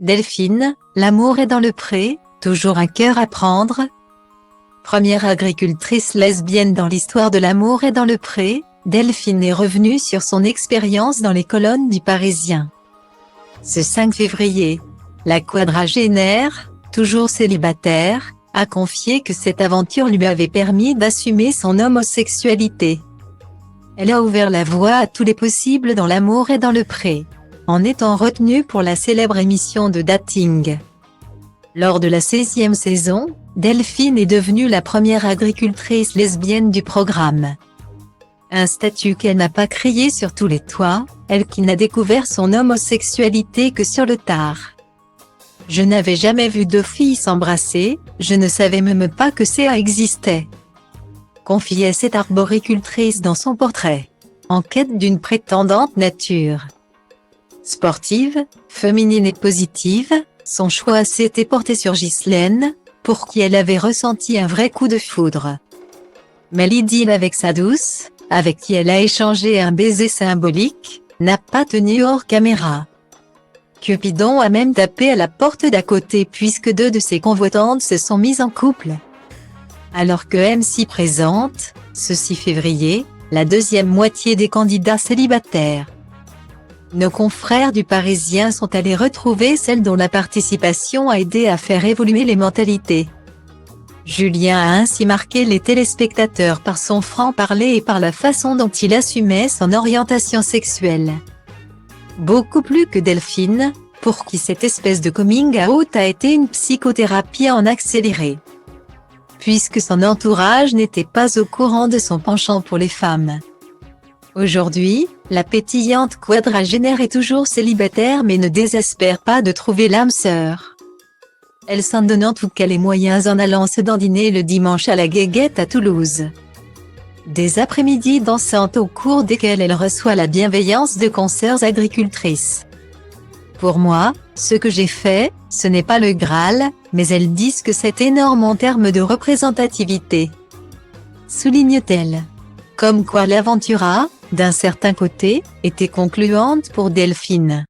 Delphine, l'amour est dans le pré, toujours un cœur à prendre. Première agricultrice lesbienne dans l'histoire de l'amour est dans le pré, Delphine est revenue sur son expérience dans les colonnes du Parisien. Ce 5 février, la quadragénaire, toujours célibataire, a confié que cette aventure lui avait permis d'assumer son homosexualité. Elle a ouvert la voie à tous les possibles dans l'amour et dans le pré, en étant retenue pour la célèbre émission de dating. Lors de la 16e saison, Delphine est devenue la première agricultrice lesbienne du programme. Un statut qu'elle n'a pas crié sur tous les toits, elle qui n'a découvert son homosexualité que sur le tard. Je n'avais jamais vu deux filles s'embrasser, je ne savais même pas que ça existait. Confiait cette arboricultrice dans son portrait. En quête d'une prétendante nature sportive, féminine et positive, son choix s'était porté sur Ghislaine, pour qui elle avait ressenti un vrai coup de foudre. Mais l'idylle avec sa douce, avec qui elle a échangé un baiser symbolique, n'a pas tenu hors caméra. Cupidon a même tapé à la porte d'à côté puisque deux de ses convoitantes se sont mises en couple. Alors que MC présente, ce 6 février, la deuxième moitié des candidats célibataires. Nos confrères du Parisien sont allés retrouver celles dont la participation a aidé à faire évoluer les mentalités. Julien a ainsi marqué les téléspectateurs par son franc-parler et par la façon dont il assumait son orientation sexuelle. Beaucoup plus que Delphine, pour qui cette espèce de coming out a été une psychothérapie en accéléré. Puisque son entourage n'était pas au courant de son penchant pour les femmes. Aujourd'hui, la pétillante quadragénaire est toujours célibataire mais ne désespère pas de trouver l'âme sœur. Elle s'en donne en tout cas les moyens en allant se dandiner le dimanche à la Guéguette à Toulouse. Des après-midi dansantes au cours desquelles elle reçoit la bienveillance de consoeurs agricultrices. Pour moi, ce que j'ai fait, ce n'est pas le Graal, mais elles disent que c'est énorme en termes de représentativité. Souligne-t-elle. Comme quoi l'aventura, d'un certain côté, était concluante pour Delphine.